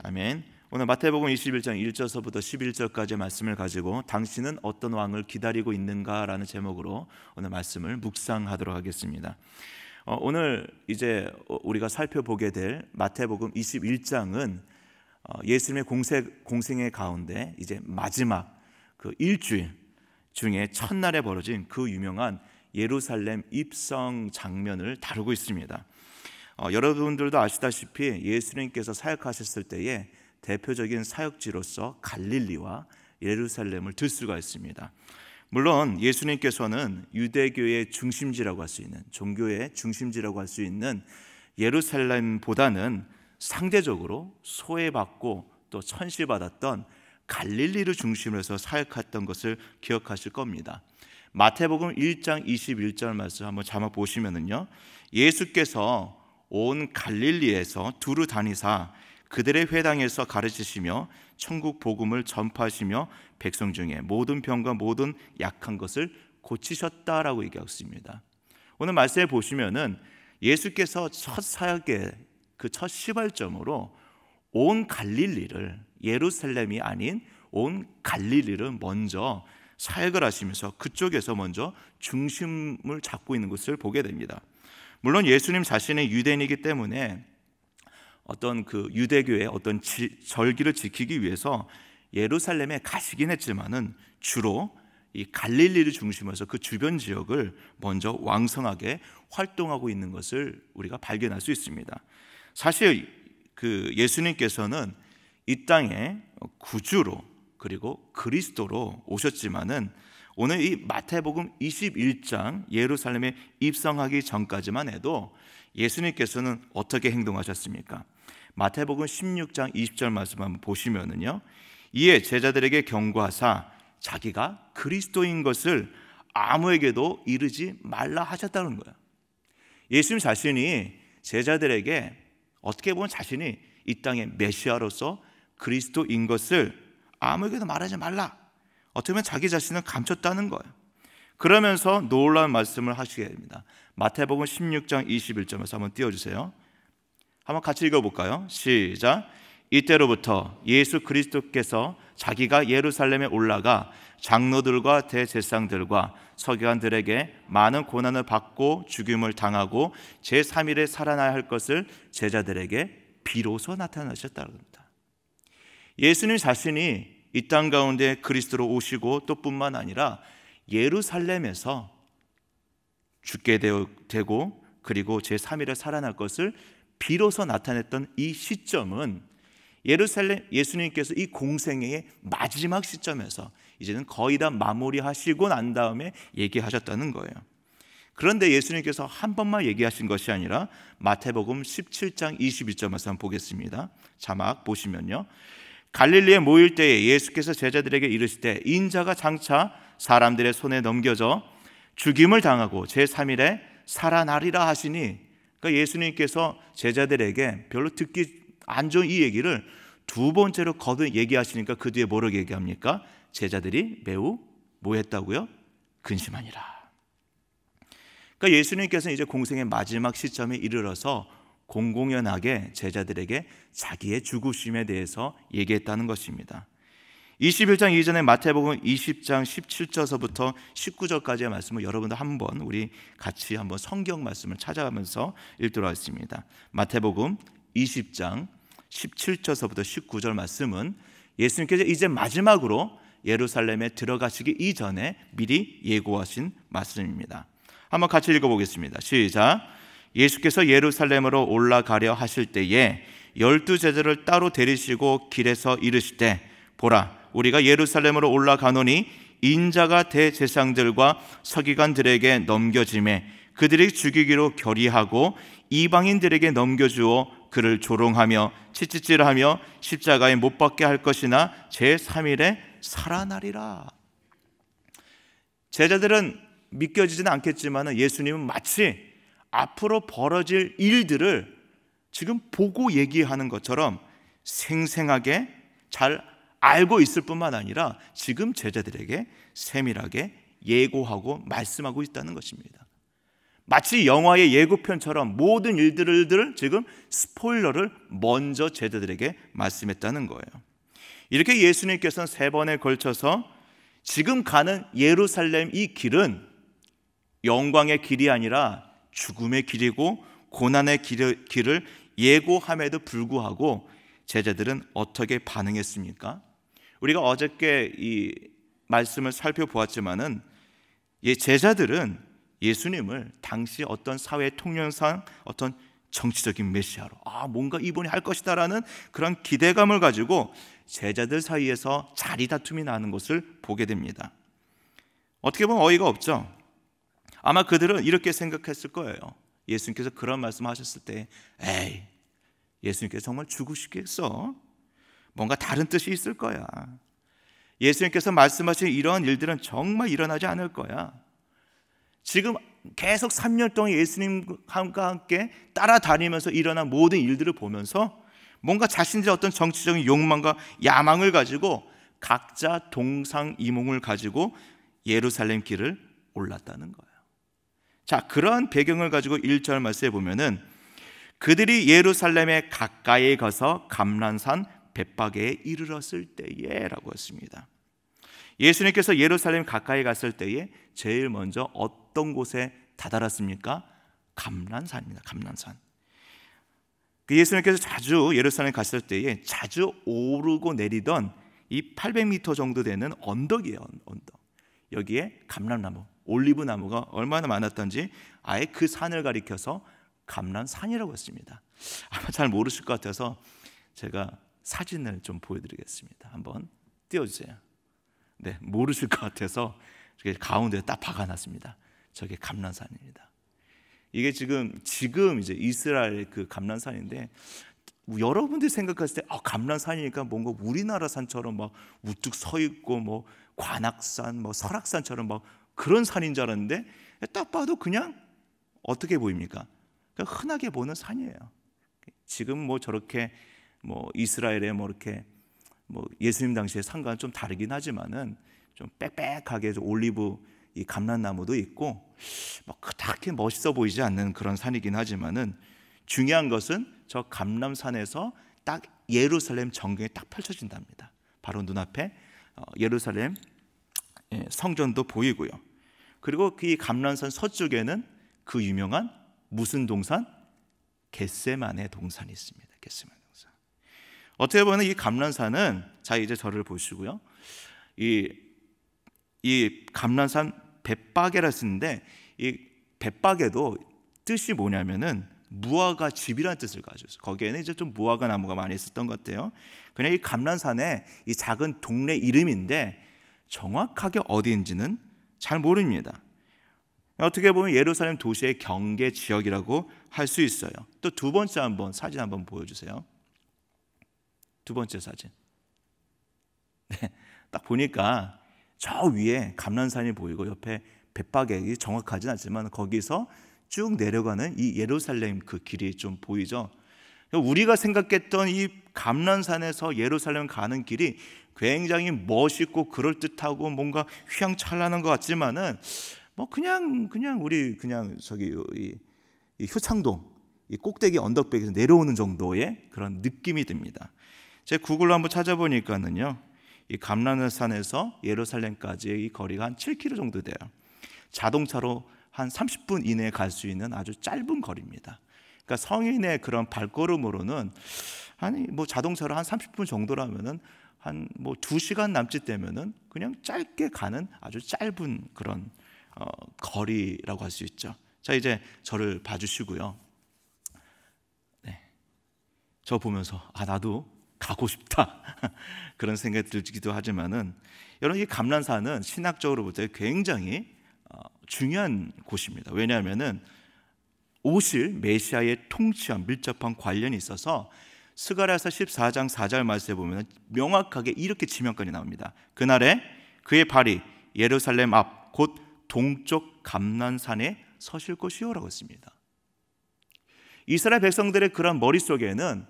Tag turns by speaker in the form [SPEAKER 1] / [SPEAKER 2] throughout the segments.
[SPEAKER 1] 아멘. 오늘 마태복음 21장 1절서부터 11절까지의 말씀을 가지고 당신은 어떤 왕을 기다리고 있는가라는 제목으로 오늘 말씀을 묵상하도록 하겠습니다. 오늘 이제 우리가 살펴보게 될 마태복음 21장은 예수님의 공생의 가운데 이제 마지막 그 일주일 중에 첫날에 벌어진 그 유명한 예루살렘 입성 장면을 다루고 있습니다. 여러분들도 아시다시피 예수님께서 사역하셨을 때에 대표적인 사역지로서 갈릴리와 예루살렘을 들 수가 있습니다. 물론 예수님께서는 유대교의 중심지라고 할 수 있는, 종교의 중심지라고 할 수 있는 예루살렘보다는 상대적으로 소외받고 또 천시받았던 갈릴리를 중심으로 해서 사역했던 것을 기억하실 겁니다. 마태복음 1장 21절 말씀 한번 자막 보시면은요, 예수께서 온 갈릴리에서 두루 다니사 그들의 회당에서 가르치시며 천국 복음을 전파하시며 백성 중에 모든 병과 모든 약한 것을 고치셨다라고 얘기하고 있습니다. 오늘 말씀에 보시면은 예수께서 첫 사역의 그 첫 시발점으로 온 갈릴리를, 예루살렘이 아닌 온 갈릴리를 먼저 사역을 하시면서 그쪽에서 먼저 중심을 잡고 있는 것을 보게 됩니다. 물론 예수님 자신의 유대인이기 때문에 어떤 그 유대교의 어떤 절기를 지키기 위해서 예루살렘에 가시긴 했지만은 주로 이 갈릴리를 중심으로 해서 그 주변 지역을 먼저 왕성하게 활동하고 있는 것을 우리가 발견할 수 있습니다. 사실 그 예수님께서는 이 땅에 구주로 그리고 그리스도로 오셨지만은 오늘 이 마태복음 21장 예루살렘에 입성하기 전까지만 해도 예수님께서는 어떻게 행동하셨습니까? 마태복음 16장 20절 말씀 한번 보시면은요, 이에 제자들에게 경고하사 자기가 그리스도인 것을 아무에게도 이르지 말라 하셨다는 거예요. 예수님 자신이 제자들에게 어떻게 보면 자신이 이 땅의 메시아로서 그리스도인 것을 아무에게도 말하지 말라, 어떻게 보면 자기 자신을 감췄다는 거예요. 그러면서 놀라운 말씀을 하시게 됩니다. 마태복음 16장 21절에서 한번 띄워주세요. 한번 같이 읽어볼까요? 시작. 이때로부터 예수 그리스도께서 자기가 예루살렘에 올라가 장로들과 대제사장들과 서기관들에게 많은 고난을 받고 죽임을 당하고 제3일에 살아나야 할 것을 제자들에게 비로소 나타나셨다고 합니다. 예수님 자신이 이 땅 가운데 그리스도로 오시고 또 뿐만 아니라 예루살렘에서 죽게 되고 그리고 제3일에 살아날 것을 비로소 나타냈던 이 시점은 예수님께서 이 공생애의 마지막 시점에서 이제는 거의 다 마무리하시고 난 다음에 얘기하셨다는 거예요. 그런데 예수님께서 한 번만 얘기하신 것이 아니라 마태복음 17장 22절에서 한번 보겠습니다. 자막 보시면요, 갈릴리에 모일 때에 예수께서 제자들에게 이르시되 인자가 장차 사람들의 손에 넘겨져 죽임을 당하고 제3일에 살아나리라 하시니, 그러니까 예수님께서 제자들에게 별로 듣기 안 좋은 이 얘기를 두 번째로 거듭 얘기하시니까 그 뒤에 뭐라고 얘기합니까? 제자들이 매우 뭐 했다고요? 근심하니라. 그러니까 예수님께서는 이제 공생의 마지막 시점에 이르러서 공공연하게 제자들에게 자기의 죽으심에 대해서 얘기했다는 것입니다. 21장 이전에 마태복음 20장 17절서부터 19절까지의 말씀을 여러분들 한번 우리 같이 한번 성경 말씀을 찾아가면서 읽도록 하겠습니다. 마태복음 20장 17절서부터 19절 말씀은 예수님께서 이제 마지막으로 예루살렘에 들어가시기 이전에 미리 예고하신 말씀입니다. 한번 같이 읽어보겠습니다. 시작. 예수께서 예루살렘으로 올라가려 하실 때에 12 제자를 따로 데리시고 길에서 이르시되 보라, 우리가 예루살렘으로 올라가노니 인자가 대제사장들과 서기관들에게 넘겨짐에 그들이 죽이기로 결의하고 이방인들에게 넘겨주어 그를 조롱하며 칫칫질하며 십자가에 못 박게 할 것이나 제3일에 살아나리라. 제자들은 믿겨지지는 않겠지만 예수님은 마치 앞으로 벌어질 일들을 지금 보고 얘기하는 것처럼 생생하게 잘 알고 있을 뿐만 아니라 지금 제자들에게 세밀하게 예고하고 말씀하고 있다는 것입니다. 마치 영화의 예고편처럼 모든 일들을 지금 스포일러를 먼저 제자들에게 말씀했다는 거예요. 이렇게 예수님께서는 3번에 걸쳐서 지금 가는 예루살렘 이 길은 영광의 길이 아니라 죽음의 길이고 고난의 길을 예고함에도 불구하고 제자들은 어떻게 반응했습니까? 우리가 어저께 이 말씀을 살펴보았지만은 제자들은 예수님을 당시 어떤 사회 통념상 어떤 정치적인 메시아로 뭔가 이분이 할 것이다라는 그런 기대감을 가지고 제자들 사이에서 자리 다툼이 나는 것을 보게 됩니다. 어떻게 보면 어이가 없죠. 아마 그들은 이렇게 생각했을 거예요. 예수님께서 그런 말씀하셨을 때 에이, 예수님께서 정말 죽으시겠어? 뭔가 다른 뜻이 있을 거야. 예수님께서 말씀하신 이러한 일들은 정말 일어나지 않을 거야. 지금 계속 3년 동안 예수님과 함께 따라다니면서 일어난 모든 일들을 보면서 뭔가 자신들의 어떤 정치적인 욕망과 야망을 가지고 각자 동상이몽을 가지고 예루살렘 길을 올랐다는 거예요. 자, 그런 배경을 가지고 1절 말씀에 보면은 그들이 예루살렘에 가까이 가서 감난산 벳바게에 이르렀을 때에 라고 했습니다. 예수님께서 예루살렘 가까이 갔을 때에 제일 먼저 어떤 곳에 다다랐습니까? 감난산입니다. 감난산. 예수님께서 자주 예루살렘 갔을 때에 자주 오르고 내리던 이 800m 정도 되는 언덕이에요. 언덕. 여기에 감람나무, 올리브나무가 얼마나 많았던지 아예 그 산을 가리켜서 감람산이라고 했습니다. 아마 잘 모르실 것 같아서 제가 사진을 좀 보여드리겠습니다. 한번 띄워주세요. 네, 모르실 것 같아서 가운데에 딱 박아놨습니다. 저게 감람산입니다. 이게 지금 이제 이스라엘 그 감람산인데 여러분들이 생각하실 때 감람산이니까 뭔가 우리나라 산처럼 막 우뚝 서 있고 뭐 관악산, 뭐 설악산처럼 막 그런 산인 줄 알았는데 딱 봐도 그냥 어떻게 보입니까? 그냥 흔하게 보는 산이에요. 지금 뭐 저렇게 뭐 이스라엘에 뭐 이렇게 뭐 예수님 당시의 산과는 좀 다르긴 하지만은 좀 빽빽하게 올리브 이 감람나무도 있고 막 그렇게 멋있어 보이지 않는 그런 산이긴 하지만은 중요한 것은 저 감람산에서 딱 예루살렘 전경이 딱 펼쳐진답니다. 바로 눈앞에 예루살렘 성전도 보이고요. 그리고 그 감람산 서쪽에는 그 유명한 무슨 동산? 겟세마네 동산이 있습니다. 겟세마네 동산. 어떻게 보면 이 감람산은 자 이제 저를 보시고요. 이 감람산 벳바게라 쓰는데 이 벳바게도 뜻이 뭐냐면은 무화과 집이라는 뜻을 가지고 있어요. 거기에는 이제 좀 무화과 나무가 많이 있었던 것 같아요. 그냥 이 감람산의 이 작은 동네 이름인데 정확하게 어디인지는 잘 모릅니다. 어떻게 보면 예루살렘 도시의 경계 지역이라고 할 수 있어요. 또 두 번째 사진 한번 보여주세요. 두 번째 사진. 네, 딱 보니까 저 위에 감람산이 보이고 옆에 벳바게 정확하진 않지만 거기서 쭉 내려가는 이 예루살렘 그 길이 좀 보이죠. 우리가 생각했던 이 감람산에서 예루살렘 가는 길이 굉장히 멋있고 그럴듯하고 뭔가 휘황찬란한 것 같지만은 뭐 그냥 우리 그냥 저기 이 효창동 이 꼭대기 언덕백에서 내려오는 정도의 그런 느낌이 듭니다. 제가 구글로 한번 찾아보니까는요, 이 감람산에서 예루살렘까지의 이 거리가 한 7km 정도 돼요. 자동차로 한 30분 이내에 갈 수 있는 아주 짧은 거리입니다. 그러니까 성인의 그런 발걸음으로는 뭐 자동차로 한 30분 정도라면은 한 뭐 2시간 남짓 되면은 그냥 짧게 가는 아주 짧은 그런 거리라고 할 수 있죠. 자, 이제 저를 봐주시고요. 네, 저 보면서 나도 가고 싶다 그런 생각이 들기도 하지만은 여러분 이 감람산은 신학적으로 볼 때 굉장히 중요한 곳입니다. 왜냐하면은 오실 메시아의 통치와 밀접한 관련이 있어서 스가랴서 14장 4절 말씀에 보면 명확하게 이렇게 지명권이 나옵니다. 그날에 그의 발이 예루살렘 앞 곧 동쪽 감람산에 서실 것이요라고 했습니다. 이스라엘 백성들의 그런 머릿속에는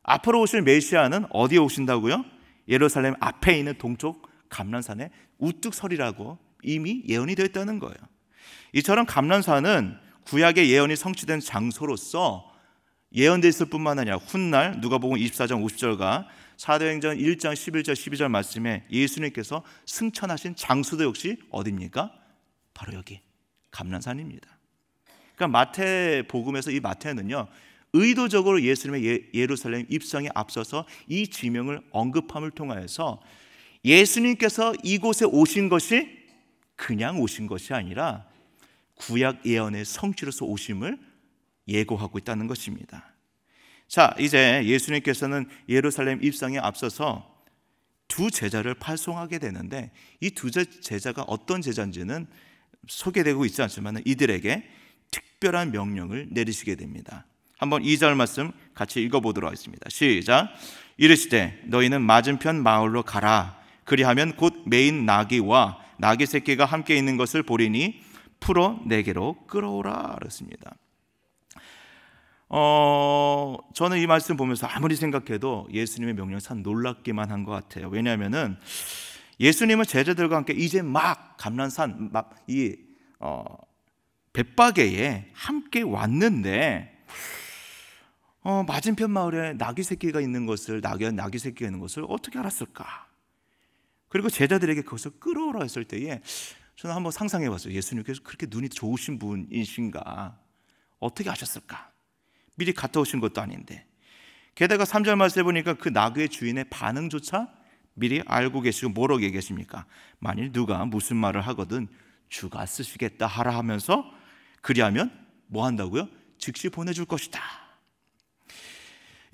[SPEAKER 1] 앞으로 오실 메시아는 어디에 오신다고요? 예루살렘 앞에 있는 동쪽 감람산에 우뚝 서리라고 이미 예언이 되어 있다는 거예요. 이처럼 감람산은 구약의 예언이 성취된 장소로서 예언되어 있을 뿐만 아니라 훗날 누가복음 24장 50절과 사도행전 1장 11절 12절 말씀에 예수님께서 승천하신 장소도 역시 어디입니까? 바로 여기 감난산입니다. 그러니까 마태복음에서 이 마태는요, 의도적으로 예수님의 예루살렘 입성에 앞서서 이 지명을 언급함을 통하여서 예수님께서 이곳에 오신 것이 그냥 오신 것이 아니라 구약 예언의 성취로서 오심을 예고하고 있다는 것입니다. 자, 이제 예수님께서는 예루살렘 입성에 앞서서 두 제자를 파송하게 되는데 이 두 제자가 어떤 제자인지는 소개되고 있지 않지만 이들에게 특별한 명령을 내리시게 됩니다. 한번 2절 말씀 같이 읽어보도록 하겠습니다. 시작. 이르시되 너희는 맞은편 마을로 가라. 그리하면 곧 매인 나귀와 나귀 새끼가 함께 있는 것을 보리니 풀어 내게로 끌어오라 그랬습니다. 저는 이 말씀 보면서 아무리 생각해도 예수님의 명령 참 놀랍기만 한 것 같아요. 왜냐하면은 예수님은 제자들과 함께 이제 막 감난산 이 벳바게에 함께 왔는데 맞은편 마을에 나귀 새끼가 있는 것을 나귀 새끼가 있는 것을 어떻게 알았을까? 그리고 제자들에게 그것을 끌어오라 했을 때에 저는 한번 상상해 봤어요. 예수님께서 그렇게 눈이 좋으신 분이신가? 어떻게 아셨을까? 미리 갔다 오신 것도 아닌데. 게다가 3절 말씀에 보니까 그 나귀의 주인의 반응조차 미리 알고 계시고 뭐라고 얘기하십니까? 만일 누가 무슨 말을 하거든 주가 쓰시겠다 하라 하면서 그리하면 뭐 한다고요? 즉시 보내줄 것이다.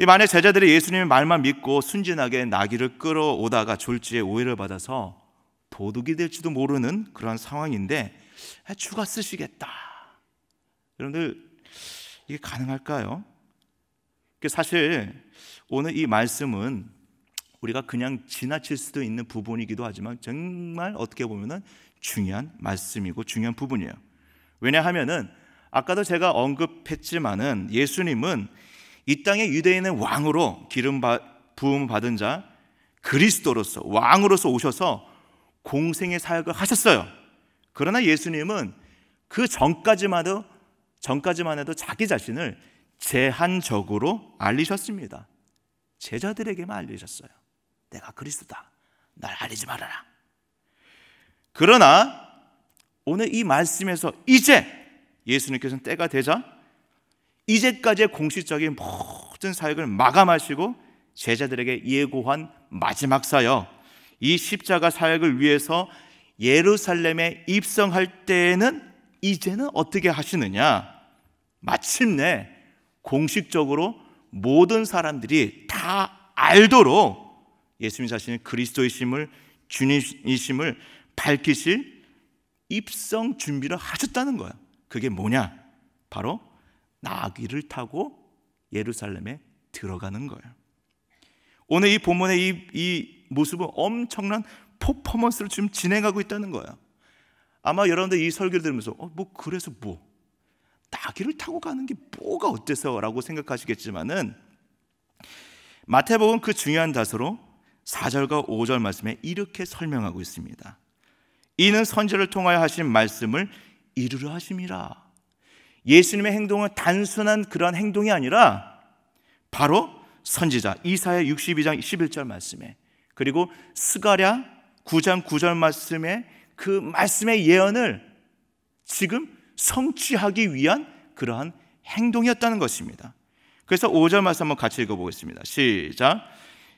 [SPEAKER 1] 만약 제자들이 예수님의 말만 믿고 순진하게 나귀를 끌어오다가 졸지에 오해를 받아서 도둑이 될지도 모르는 그런 상황인데 주가 쓰시겠다. 여러분들 이게 가능할까요? 사실 오늘 이 말씀은 우리가 그냥 지나칠 수도 있는 부분이기도 하지만 정말 어떻게 보면 중요한 말씀이고 중요한 부분이에요. 왜냐하면은 아까도 제가 언급했지만은 예수님은 이 땅의 유대인의 왕으로 기름 부음 받은 자 그리스도로서 왕으로서 오셔서 공생의 사역을 하셨어요. 그러나 예수님은 그 전까지만 해도 자기 자신을 제한적으로 알리셨습니다. 제자들에게만 알리셨어요. 내가 그리스도다. 날 알리지 말아라. 그러나 오늘 이 말씀에서 이제 예수님께서는 때가 되자 이제까지의 공식적인 모든 사역을 마감하시고 제자들에게 예고한 마지막 사역, 이 십자가 사역을 위해서 예루살렘에 입성할 때에는 이제는 어떻게 하시느냐? 마침내 공식적으로 모든 사람들이 다 알도록 예수님 자신이 그리스도이심을 주님이심을 밝히실 입성 준비를 하셨다는 거예요. 그게 뭐냐? 바로 나귀를 타고 예루살렘에 들어가는 거예요. 오늘 이 본문의 이 모습은 엄청난 퍼포먼스를 지금 진행하고 있다는 거예요. 아마 여러분들 이 설교를 들으면서 그래서 나귀를 타고 가는 게 뭐가 어때서? 라고 생각하시겠지만은 마태복음 그 중요한 다소로 4절과 5절 말씀에 이렇게 설명하고 있습니다. 이는 선지자를 통하여 하신 말씀을 이루려 하심이라. 예수님의 행동은 단순한 그런 행동이 아니라 바로 선지자 이사야 62장 11절 말씀에 그리고 스가랴 9장 9절 말씀에 그 말씀의 예언을 지금 성취하기 위한 그러한 행동이었다는 것입니다. 그래서 5절 말씀 한번 같이 읽어보겠습니다. 시작.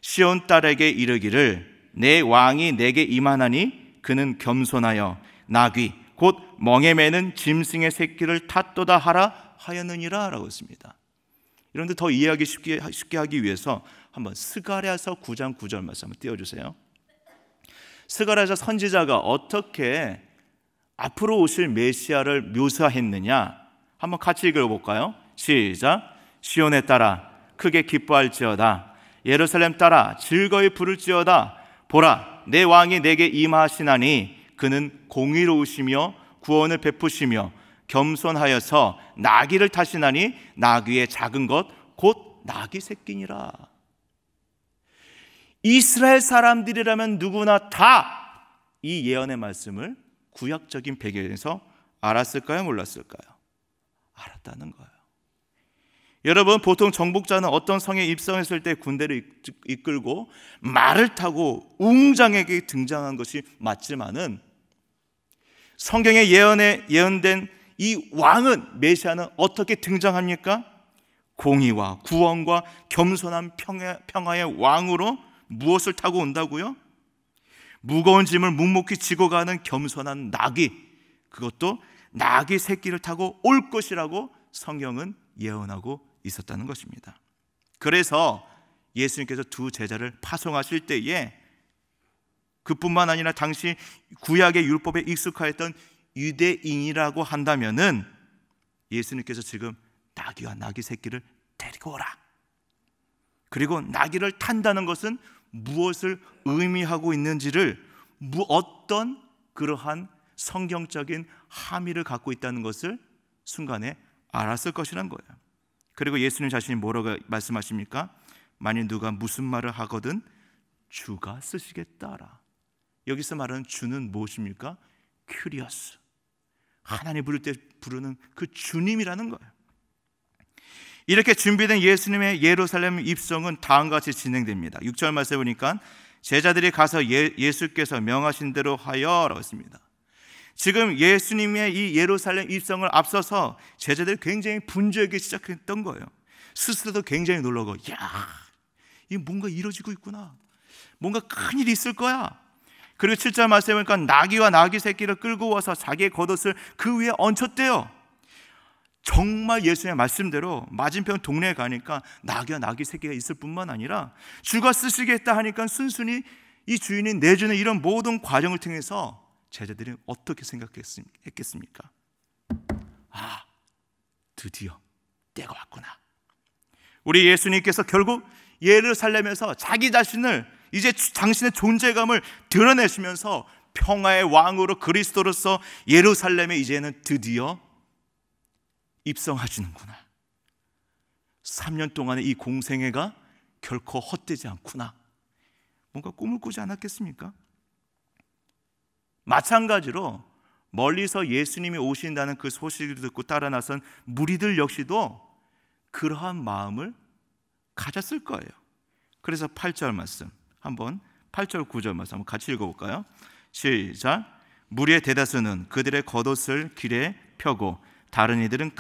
[SPEAKER 1] 시온 딸에게 이르기를 내 왕이 내게 임하나니 그는 겸손하여 나귀 곧 멍에 매는 짐승의 새끼를 탔도다 하라 하였느니라 라고 했습니다. 여러분들 더 이해하기 쉽게 하기 위해서 한번 스가랴서 9장 9절 말씀 한번 띄워주세요. 스가랴서 선지자가 어떻게 앞으로 오실 메시아를 묘사했느냐 한번 같이 읽어볼까요? 시작. 시온에 따라 크게 기뻐할지어다. 예루살렘 따라 즐거이 부를지어다. 보라 내 왕이 내게 임하시나니 그는 공의로우시며 구원을 베푸시며 겸손하여서 나귀를 타시나니 나귀의 작은 것 곧 나귀 새끼니라. 이스라엘 사람들이라면 누구나 다 이 예언의 말씀을 구약적인 배경에서 알았을까요? 몰랐을까요? 알았다는 거예요. 여러분, 보통 정복자는 어떤 성에 입성했을 때 군대를 이끌고 말을 타고 웅장하게 등장한 것이 맞지만은 성경에 예언된 이 왕은, 메시아는 어떻게 등장합니까? 공의와 구원과 겸손한 평화의 왕으로 무엇을 타고 온다고요? 무거운 짐을 묵묵히 지고 가는 겸손한 나귀, 그것도 나귀 새끼를 타고 올 것이라고 성경은 예언하고 있었다는 것입니다. 그래서 예수님께서 두 제자를 파송하실 때에 그뿐만 아니라 당시 구약의 율법에 익숙하였던 유대인이라고 한다면은 예수님께서 지금 나귀와 나귀 새끼를 데리고 오라, 그리고 나귀를 탄다는 것은 무엇을 의미하고 있는지를, 어떤 그러한 성경적인 함의를 갖고 있다는 것을 순간에 알았을 것이란 거예요. 그리고 예수님 자신이 뭐라고 말씀하십니까? 만일 누가 무슨 말을 하거든 주가 쓰시겠다라. 여기서 말하는 주는 무엇입니까? 큐리어스, 하나님 부를 때 부르는 그 주님이라는 거예요. 이렇게 준비된 예수님의 예루살렘 입성은 다음과 같이 진행됩니다. 6절 말씀에 보니까 제자들이 가서 예수께서 명하신 대로 하여라고 했습니다. 지금 예수님의 이 예루살렘 입성을 앞서서 제자들이 굉장히 분주하게 시작했던 거예요. 스스로도 굉장히 놀라고, 야, 이 뭔가 이루어지고 있구나, 뭔가 큰일이 있을 거야. 그리고 7절 말씀에 보니까 나귀와 나귀 새끼를 끌고 와서 자기의 겉옷을 그 위에 얹혔대요. 정말 예수님의 말씀대로 맞은편 동네에 가니까 나귀와 나귀 새끼가 있을 뿐만 아니라 주가 쓰시겠다 하니까 순순히 이 주인이 내주는 이런 모든 과정을 통해서 제자들이 어떻게 생각했겠습니까? 아, 드디어 때가 왔구나. 우리 예수님께서 결국 예루살렘에서 자기 자신을, 이제 당신의 존재감을 드러내시면서 평화의 왕으로, 그리스도로서 예루살렘에 이제는 드디어 입성하시는구나. 3년 동안의 이 공생애가 결코 헛되지 않구나. 뭔가 꿈을 꾸지 않았겠습니까? 마찬가지로 멀리서 예수님이 오신다는 그 소식을 듣고 따라 나선 무리들 역시도 그러한 마음을 가졌을 거예요. 그래서 8절 말씀 한번, 8절 9절 말씀 한번 같이 읽어볼까요? 시작. 무리의 대다수는 그들의 겉옷을 길에 펴고 다른 이들은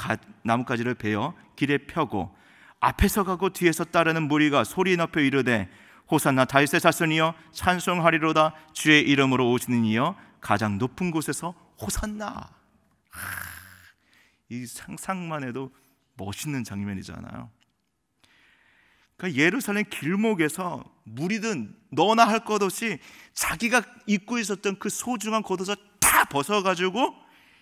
[SPEAKER 1] 나뭇가지를 베어 길에 펴고 앞에서 가고 뒤에서 따르는 무리가 소리 높여 이르되 호산나 다윗의 자손이여 찬송하리로다, 주의 이름으로 오시는 이여 가장 높은 곳에서 호산나. 이 상상만 해도 멋있는 장면이잖아요. 그러니까 예루살렘 길목에서 무리든 너나 할 것 없이 자기가 입고 있었던 그 소중한 겉옷을 다 벗어가지고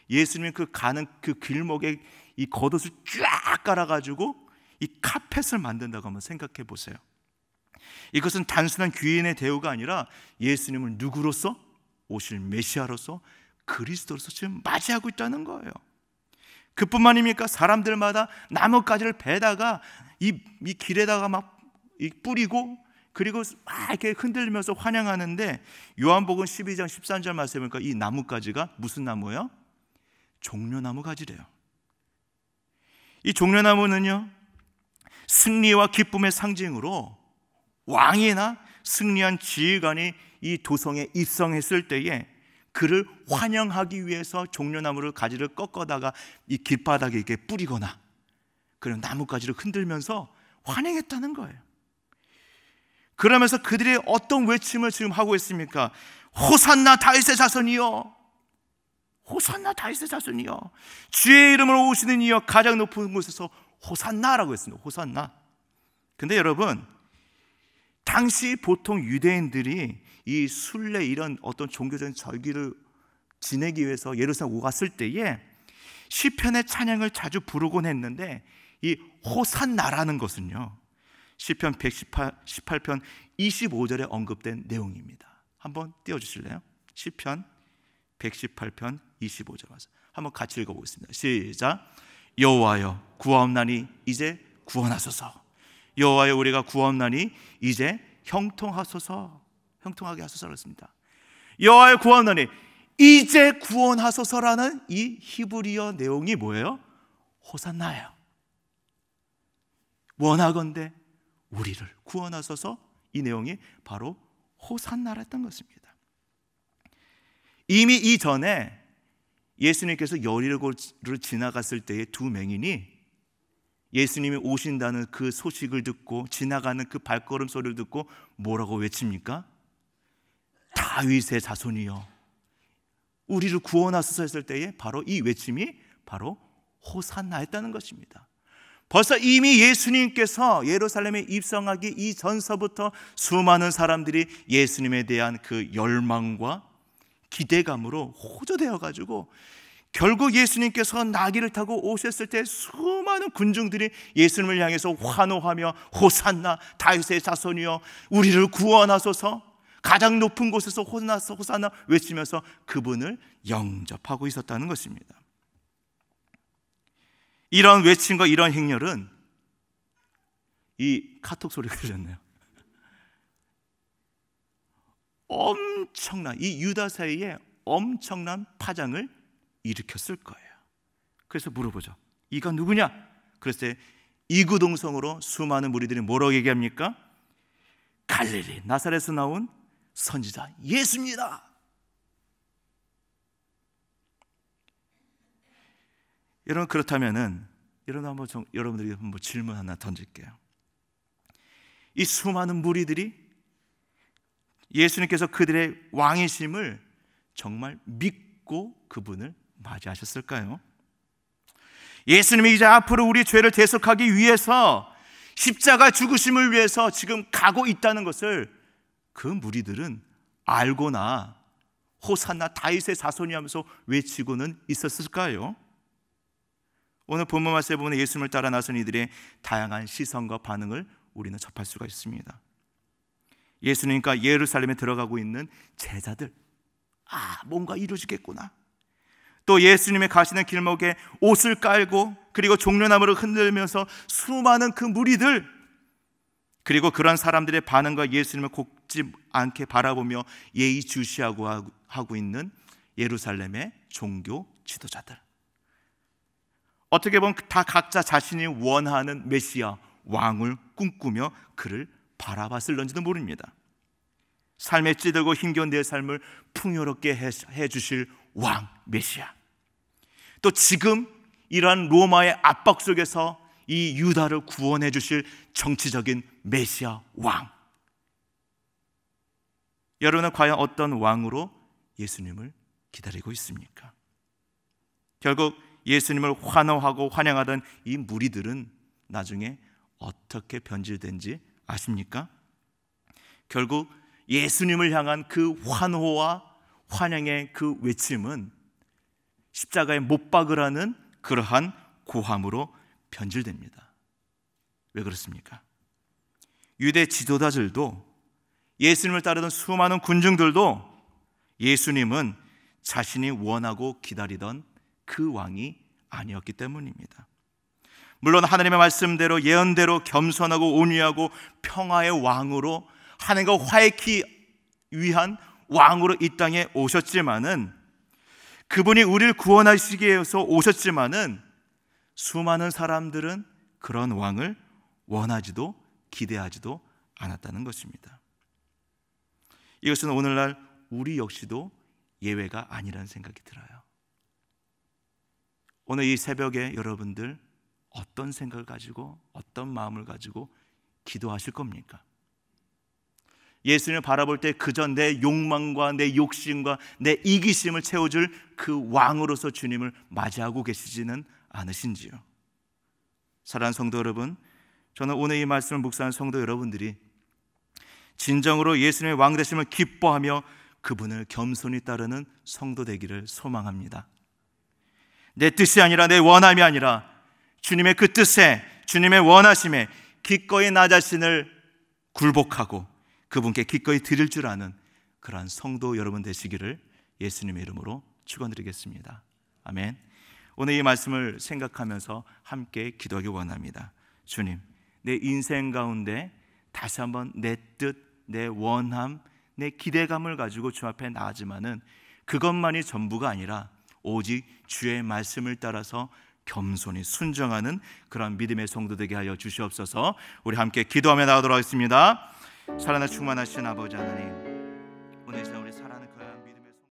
[SPEAKER 1] 예수님이 가는 그 길목에 이 겉옷을 쫙 깔아가지고 이 카펫을 만든다고 한번 생각해 보세요. 이것은 단순한 귀인의 대우가 아니라 예수님을 누구로서? 오실 메시아로서, 그리스도로서 지금 맞이하고 있다는 거예요. 그뿐만입니까? 사람들마다 나뭇가지를 베다가 이 길에다가 막 뿌리고, 그리고 막 이렇게 흔들면서 환영하는데, 요한복음 12장 13절 말씀에 보니까 이 나뭇가지가 무슨 나무예요? 종려나무 가지래요. 이 종려나무는요, 승리와 기쁨의 상징으로 왕이나 승리한 지휘관이 이 도성에 입성했을 때에 그를 환영하기 위해서 종려나무를 가지를 꺾어다가 이 길바닥에 이렇게 뿌리거나, 그런 나뭇가지를 흔들면서 환영했다는 거예요. 그러면서 그들이 어떤 외침을 지금 하고 있습니까? 호산나 다윗의 자손이여, 호산나 다윗의 자손이여, 주의 이름으로 오시는 이여 가장 높은 곳에서 호산나라고 했습니다. 호산나. 근데 여러분, 당시 보통 유대인들이 이 순례, 이런 어떤 종교적인 절기를 지내기 위해서 예루살렘 오갔을 때에 시편의 찬양을 자주 부르곤 했는데, 이 호산나라는 것은요 시편 118편 25절에 언급된 내용입니다. 한번 띄워주실래요? 시편 118편 25절 말씀 한번 같이 읽어보겠습니다. 시작. 여호와여 구하옵나니 이제 구원하소서. 여호와여 우리가 구하옵나니 이제 형통하소서. 형통하게 하소서라고 했습니다. 여호와여 구하옵나니 이제 구원하소서라는 이 히브리어 내용이 뭐예요? 호산나요. 원하건대 우리를 구원하소서. 이 내용이 바로 호산나랬던 것입니다. 이미 이전에 예수님께서 여리고를 지나갔을 때의 두 맹인이 예수님이 오신다는 그 소식을 듣고 지나가는 그 발걸음 소리를 듣고 뭐라고 외칩니까? 다윗의 자손이여 우리를 구원하소서 했을 때에 바로 이 외침이 바로 호산나였다는 것입니다. 벌써 이미 예수님께서 예루살렘에 입성하기 이전서부터 수많은 사람들이 예수님에 대한 그 열망과 기대감으로 호조되어 가지고 결국 예수님께서 나귀를 타고 오셨을 때 수많은 군중들이 예수님을 향해서 환호하며 호산나 다윗의 자손이여 우리를 구원하소서, 가장 높은 곳에서 호산나 외치면서 그분을 영접하고 있었다는 것입니다. 이런 외침과 이런 행렬은 이 카톡 소리가 들렸네요. 엄청난 이 유다 사이에 엄청난 파장을 일으켰을 거예요. 그래서 물어보죠. 이가 누구냐? 그랬을 때 이구동성으로 수많은 무리들이 뭐라고 얘기합니까? 갈릴리 나사렛에서 나온 선지자 예수입니다. 여러분 그렇다면은 여러분들에게 한번 질문 하나 던질게요. 이 수많은 무리들이 예수님께서 그들의 왕이심을 정말 믿고 그분을 맞이하셨을까요? 예수님이 이제 앞으로 우리 죄를 대속하기 위해서 십자가 죽으심을 위해서 지금 가고 있다는 것을 그 무리들은 알고나 호산나 다윗의 자손이 하면서 외치고는 있었을까요? 오늘 본문 말씀에 보면 예수님을 따라 나선 이들의 다양한 시선과 반응을 우리는 접할 수가 있습니다. 예수님과 예루살렘에 들어가고 있는 제자들, 뭔가 이루어지겠구나. 또 예수님의 가시는 길목에 옷을 깔고 그리고 종려나무를 흔들면서 수많은 그 무리들, 그리고 그런 사람들의 반응과 예수님을 곱지 않게 바라보며 예의주시하고 하고 있는 예루살렘의 종교 지도자들, 어떻게 보면 다 각자 자신이 원하는 메시아 왕을 꿈꾸며 그를 바라봤을런지도 모릅니다. 삶에 찌들고 힘겨운 내 삶을 풍요롭게 해주실 왕 메시아, 또 지금 이러한 로마의 압박 속에서 이 유다를 구원해 주실 정치적인 메시아 왕, 여러분은 과연 어떤 왕으로 예수님을 기다리고 있습니까? 결국 예수님을 환호하고 환영하던 이 무리들은 나중에 어떻게 변질된지 아십니까? 결국 예수님을 향한 그 환호와 환영의 그 외침은 십자가에 못 박으라는 그러한 고함으로 변질됩니다. 왜 그렇습니까? 유대 지도자들도 예수님을 따르던 수많은 군중들도 예수님은 자신이 원하고 기다리던 그 왕이 아니었기 때문입니다. 물론 하나님의 말씀대로 예언대로 겸손하고 온유하고 평화의 왕으로 하나님과 화해하기 위한 왕으로 이 땅에 오셨지만은, 그분이 우리를 구원하시기 위해서 오셨지만은 수많은 사람들은 그런 왕을 원하지도 기대하지도 않았다는 것입니다. 이것은 오늘날 우리 역시도 예외가 아니라는 생각이 들어요. 오늘 이 새벽에 여러분들 어떤 생각을 가지고 어떤 마음을 가지고 기도하실 겁니까? 예수님을 바라볼 때 그저 내 욕망과 내 욕심과 내 이기심을 채워줄 그 왕으로서 주님을 맞이하고 계시지는 않으신지요? 사랑하는 성도 여러분, 저는 오늘 이 말씀을 묵상하는 성도 여러분들이 진정으로 예수님의 왕 되심을 기뻐하며 그분을 겸손히 따르는 성도 되기를 소망합니다. 내 뜻이 아니라 내 원함이 아니라 주님의 그 뜻에, 주님의 원하심에 기꺼이 나 자신을 굴복하고 그분께 기꺼이 드릴 줄 아는 그러한 성도 여러분 되시기를 예수님의 이름으로 축원드리겠습니다. 아멘. 오늘 이 말씀을 생각하면서 함께 기도하기 원합니다. 주님, 내 인생 가운데 다시 한번 내 뜻, 내 원함, 내 기대감을 가지고 주 앞에 나아지만은 그것만이 전부가 아니라 오직 주의 말씀을 따라서 겸손히 순정하는 그런 믿음의 성도 되게 하여 주시옵소서. 우리 함께 기도하며 나가도록 하겠습니다. 사랑에 충만하신 아버지 하나님, 오늘 이 시간 우리 사랑하는 그 믿음의